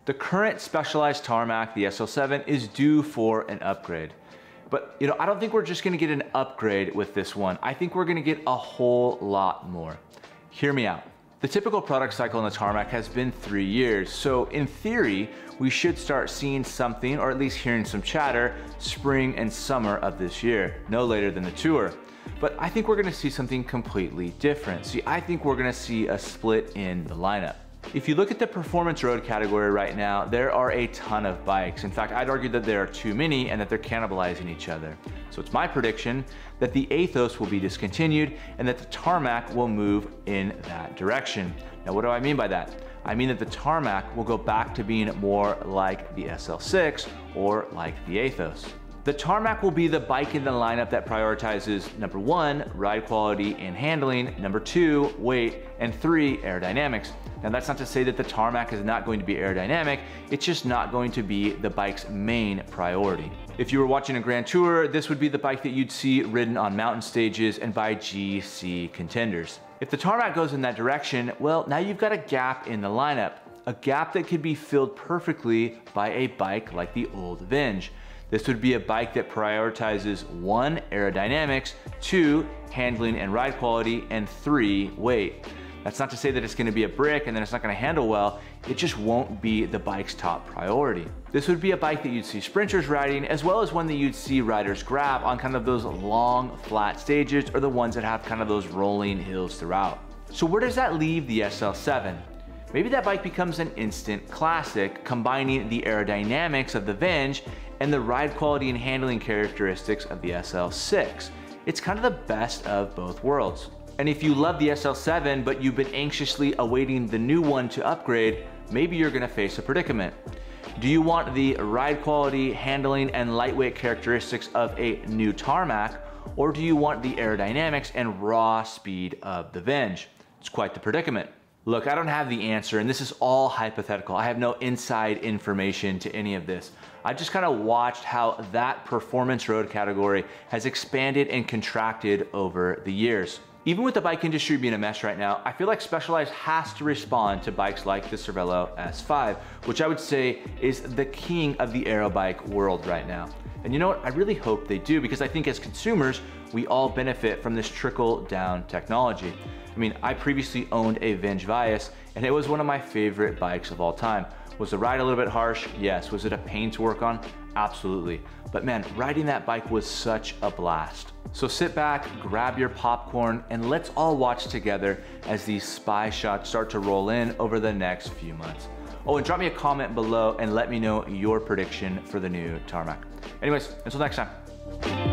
The current Specialized Tarmac, the SL7, is due for an upgrade. But I don't think we're just gonna get an upgrade with this one. I think we're gonna get a whole lot more. Hear me out. The typical product cycle in the Tarmac has been 3 years. So in theory, we should start seeing something, or at least hearing some chatter, spring and summer of this year, no later than the tour. But I think we're gonna see something completely different. See, I think we're gonna see a split in the lineup. If you look at the performance road category right now, there are a ton of bikes. In fact, I'd argue that there are too many and that they're cannibalizing each other. So it's my prediction that the Aethos will be discontinued and that the Tarmac will move in that direction. Now, what do I mean by that? I mean that the Tarmac will go back to being more like the SL6 or like the Aethos. The Tarmac will be the bike in the lineup that prioritizes number 1, ride quality and handling, number 2, weight, and 3, aerodynamics. Now that's not to say that the Tarmac is not going to be aerodynamic, it's just not going to be the bike's main priority. If you were watching a Grand Tour, this would be the bike that you'd see ridden on mountain stages and by GC contenders. If the Tarmac goes in that direction, well, now you've got a gap in the lineup, a gap that could be filled perfectly by a bike like the old Venge. This would be a bike that prioritizes 1, aerodynamics, 2, handling and ride quality, and 3, weight. That's not to say that it's gonna be a brick and then it's not gonna handle well, it just won't be the bike's top priority. This would be a bike that you'd see sprinters riding, as well as one that you'd see riders grab on kind of those long, flat stages, or the ones that have kind of those rolling hills throughout. So where does that leave the SL7? Maybe that bike becomes an instant classic, combining the aerodynamics of the Venge and the ride quality and handling characteristics of the SL6. It's kind of the best of both worlds. And if you love the SL7, but you've been anxiously awaiting the new one to upgrade, maybe you're gonna face a predicament. Do you want the ride quality, handling, and lightweight characteristics of a new Tarmac, or do you want the aerodynamics and raw speed of the Venge? It's quite the predicament. Look, I don't have the answer, and this is all hypothetical. I have no inside information to any of this. I just kind of watched how that performance road category has expanded and contracted over the years. Even with the bike industry being a mess right now, I feel like Specialized has to respond to bikes like the Cervelo S5, which I would say is the king of the aero bike world right now. And you know what? I really hope they do, because I think as consumers, we all benefit from this trickle down technology. I mean, I previously owned a Venge Vias, and it was one of my favorite bikes of all time. Was the ride a little bit harsh? Yes. Was it a pain to work on? Absolutely. But man, riding that bike was such a blast. So sit back, grab your popcorn, and let's all watch together as these spy shots start to roll in over the next few months. Oh, and drop me a comment below and let me know your prediction for the new Tarmac. Anyways, until next time.